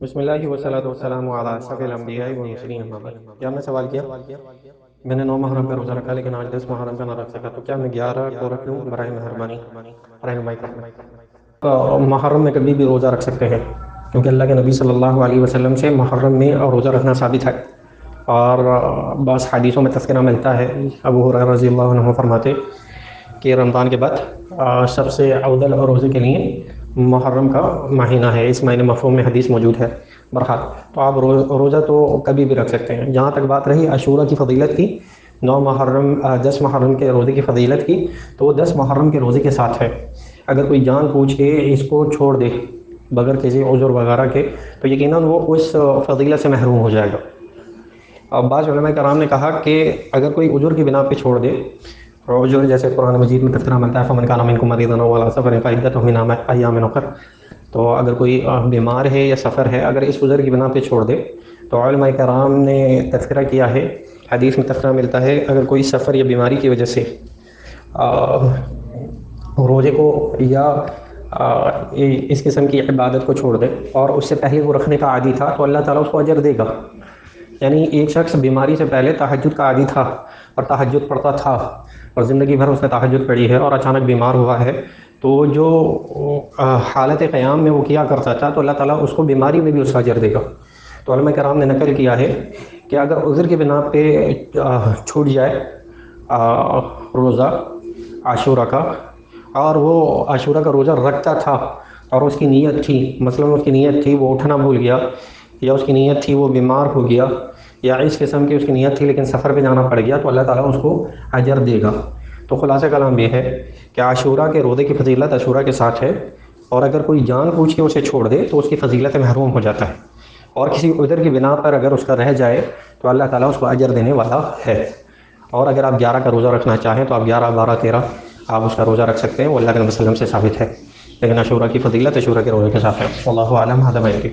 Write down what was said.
بسم اللہ والصلاۃ والسلام علی اشرف الانبیاء والمرسلین اما بعد۔ کیا میں سوال کیا؟ میں نے 9 محرم کا روزہ رکھا لیکن آج 10 محرم کا نہ رکھ سکا، تو کیا میں 11 کو رکھ لوں؟ برائے مہربانی رہنمائی کرنا۔ محرم میں کبھی بھی روزہ رکھ سکتے ہیں، کیونکہ اللہ کے نبی صلی اللہ علیہ وسلم سے محرم میں روزہ رکھنا ثابت ہے، اور بعض حدیثوں میں تذکرہ ملتا ہے۔ ابو ہریرہ رضی اللہ عنہ فرماتے کہ رمضان کے بعد سب سے افضل روزے کے لیے محرم کا مہینہ ہے، اس مہینے مفہوم میں حدیث موجود ہے برحال۔ تو آپ روزہ تو کبھی بھی رکھ سکتے ہیں۔ جہاں تک بات رہی عاشورہ کی فضیلت کی، 10 محرم کے روزے کی فضیلت کی، تو وہ 10 محرم کے روزے کے ساتھ ہے۔ اگر کوئی جان پوچھ کے اس کو چھوڑ دے بغیر کسی عذر وغیرہ کے، تو یقیناً وہ اس فضیلت سے محروم ہو جائے گا۔ اب بعض علماء کرام نے کہا کہ اگر کوئی عذر کی بنا پہ چھوڑ دے، عذر جیسے قرآن مجید میں تذکرہ ملتا ہے فمن کان منکم مریضا او علی سفر فعدۃ من ایام اخر، تو اگر کوئی بیمار ہے یا سفر ہے، اگر اس عذر کی بنا پہ چھوڑ دے، تو علماء کرام نے تذکرہ کیا ہے، حدیث میں تذکرہ ملتا ہے، اگر کوئی سفر یا بیماری کی وجہ سے روزے کو یا اس قسم کی عبادت کو چھوڑ دے اور اس سے پہلے وہ رکھنے کا عادی تھا، تو اللہ تعالیٰ اس کو اجر دے گا۔ یعنی ایک شخص بیماری سے پہلے تہجد کا عادی تھا اور تہجد پڑھتا تھا، اور زندگی بھر اس نے تہجد پڑھی ہے، اور اچانک بیمار ہوا ہے، تو جو حالت قیام میں وہ کیا کرتا تھا، تو اللہ تعالیٰ اس کو بیماری میں بھی اس کا اجر دے گا۔ تو علماء کرام نے نقل کیا ہے کہ اگر عذر کی بنا پہ چھوٹ جائے روزہ عاشورہ کا، اور وہ عاشورہ کا روزہ رکھتا تھا اور اس کی نیت تھی، مثلا اس کی نیت تھی وہ اٹھنا بھول گیا، یا اس کی نیت تھی وہ بیمار ہو گیا، یا اس قسم کی اس کی نیت تھی لیکن سفر پہ جانا پڑ گیا، تو اللہ تعالیٰ اس کو اجر دے گا۔ تو خلاصہ کلام یہ ہے کہ عاشورہ کے روزے کی فضیلت عاشورہ کے ساتھ ہے، اور اگر کوئی جان پوچھ کے اسے چھوڑ دے تو اس کی فضیلت محروم ہو جاتا ہے، اور کسی عذر کی بنا پر اگر اس کا رہ جائے تو اللہ تعالیٰ اس کو اجر دینے والا ہے۔ اور اگر آپ 11 کا روزہ رکھنا چاہیں تو آپ 11، 12، 13 آپ اس کا روزہ رکھ سکتے ہیں، وہ اللہ کے نبی صلی اللہ علیہ وسلم سے ثابت ہے، لیکن عاشورہ کی فضیلت عاشورہ کے روزے کے ساتھ ہے۔ واللہ اعلم، ھذا ما یلی۔